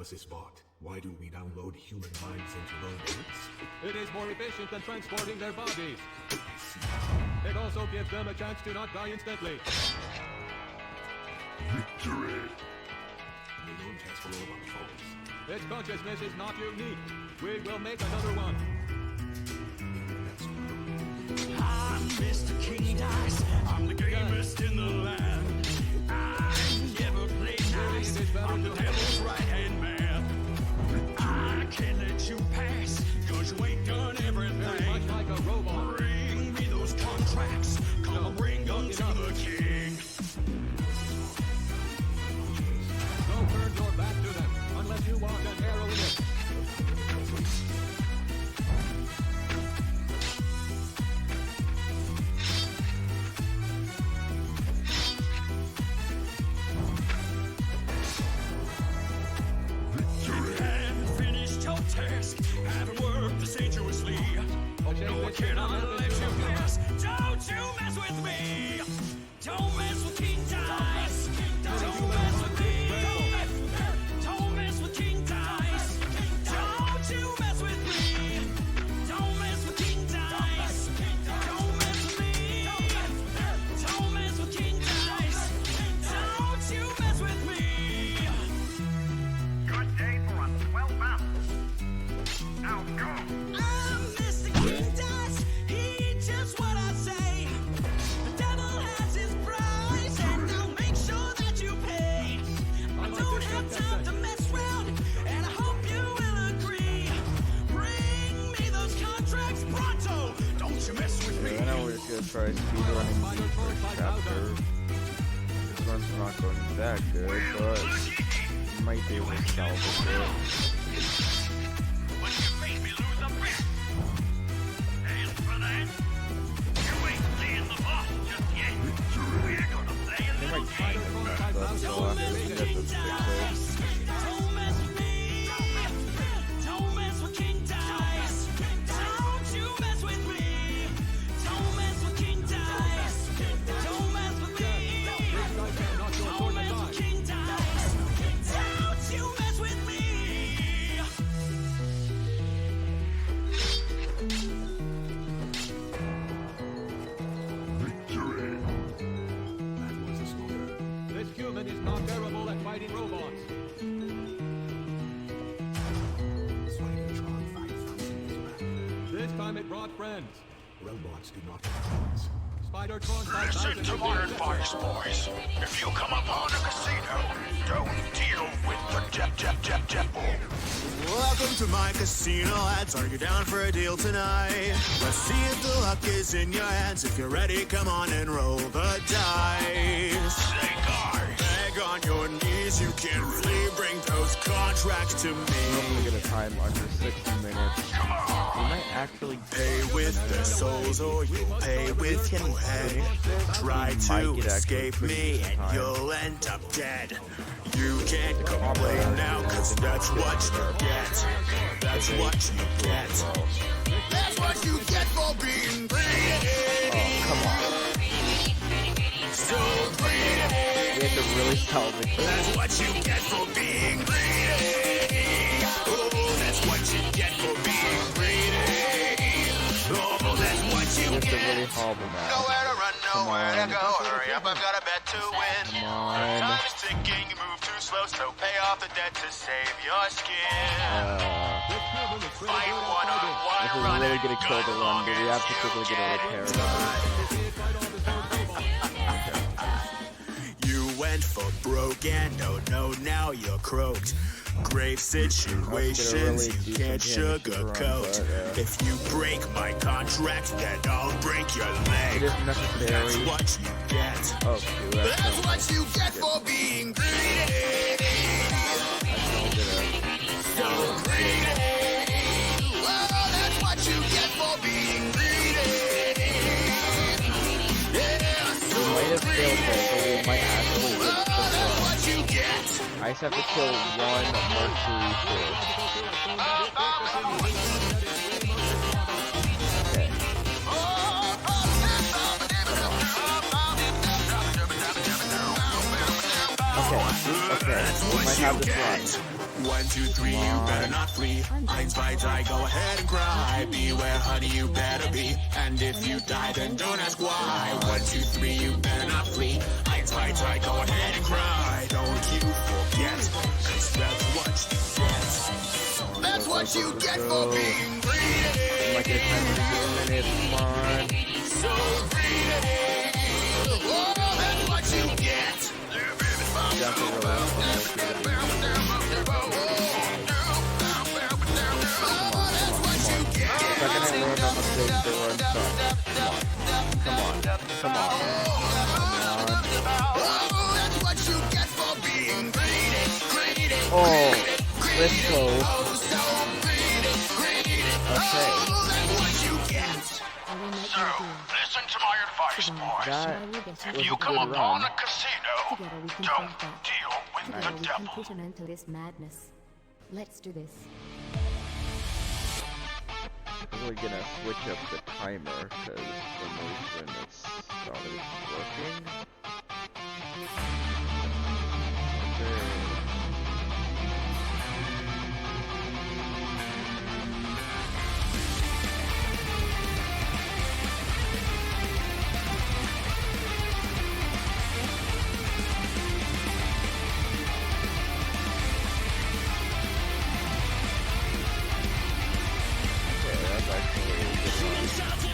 analysis bot. Why do we download human minds into robots? It is more efficient than transporting their bodies. It also gives them a chance to not die instantly. Victory. The known test for robot false. Its consciousness is not unique. We will make another one. I'm Mr. King Dice. I'm the gamest in the land. I never play nice. I'm the devil's right-hand man. I can't let you pass, cause you ain't done everything. Very much like a robot. Bring me those contracts. Come and bring them to the king. Don't turn your back to them unless you want an arrow in it. Task. Haven't worked assiduously. No, I cannot let you pass. Don't you mess with me. Don't mess with King Dice. Don't mess with me. Don't mess with King Dice. Don't you mess with me. Don't mess with King Dice. Don't mess with me. Don't mess with King Dice. Don't you mess with me. Good day for a swell battle. Now go! I'm Mr. King Dice, he just what I say. The devil has his price, and I'll make sure that you pay. I don't have time to mess around, and I hope you will agree. Bring me those contracts pronto, don't you mess with me. I know we're just gonna try speedrunning the first chapter. This one's not going that good, but we might be able to salvage it. Don't mess with King Dice. Don't mess with me. Don't mess with King Dice. Don't you mess with me. Don't mess with King Dice. Don't mess with me. Don't mess with King Dice. Don't you mess with me. Victory. That was a smoker. This human is not terrible at fighting robots. Cybertron 5000 is back. This time it brought friends. Robots do not have friends. Spider-Tron Listen 5000 to my advice, boys. If you come upon a casino, don't deal with the devil. Welcome to my casino, lads. Are you down for a deal tonight? Let's see if the luck is in your hands. If you're ready, come on and roll the dice. Say, guys. Beg on your knees, you can flee. Bring those contracts to I'm me. only gonna time under 60 minutes. Come on. We might actually Pay with the souls or you'll pay with your head. Try to escape me and you'll end up dead. You can't complain now, cause that's what you get. That's what you get. That's what you get for being greedy. come on. So greedy. We have to really salvage it. That's what you get for being greedy. Oh, that's what you get for being greedy. Oh, that's what you We have to really get. hobble now. Nowhere to run, nowhere to on. go. Hurry up, I've got a bet to win. Come on. Time is ticking, you move too slow, so pay off the debt to save your skin. This human is pretty Fight good at one on fighting. one, If we're run really it, gonna kill the good run, but we long have to as quickly you get a can repair. He did fight all his own robots. You went for broke and no, now you're croaked. Grave situations you can't sugarcoat. If you break my contract, then I'll break your leg. It isn't necessary. That's what you get. Oh, shoot, that's That's not what you get for being greedy. So greedy. Well, that's what you get for being greedy. Yeah, so might have failed this, but we might actually win well, this that's one. what you get. I just have to kill one Mercury first. Okay, we might have this run. 1, 2, 3, you better not flee. Eins, zwei, drei, go ahead and cry. Beware, honey, you better be. And if you die, then don't ask why. 1, 2, 3, you better not flee. Eins, zwei, drei, go ahead and cry. Don't you forget, 'cause that's what you get. That's what you get for being greedy. Like it's 10 minutes, come on. So greedy. Oh, that's what you get. Come on. That's what you get for being greedy. Oh, let's go. Okay. So, listen to my advice, boys. That If was you a come good upon run. a casino, Together we can don't fight back. deal with Together the we can devil. put an end to this madness. Let's do this. I'm really gonna switch up the timer because for most when it's not working.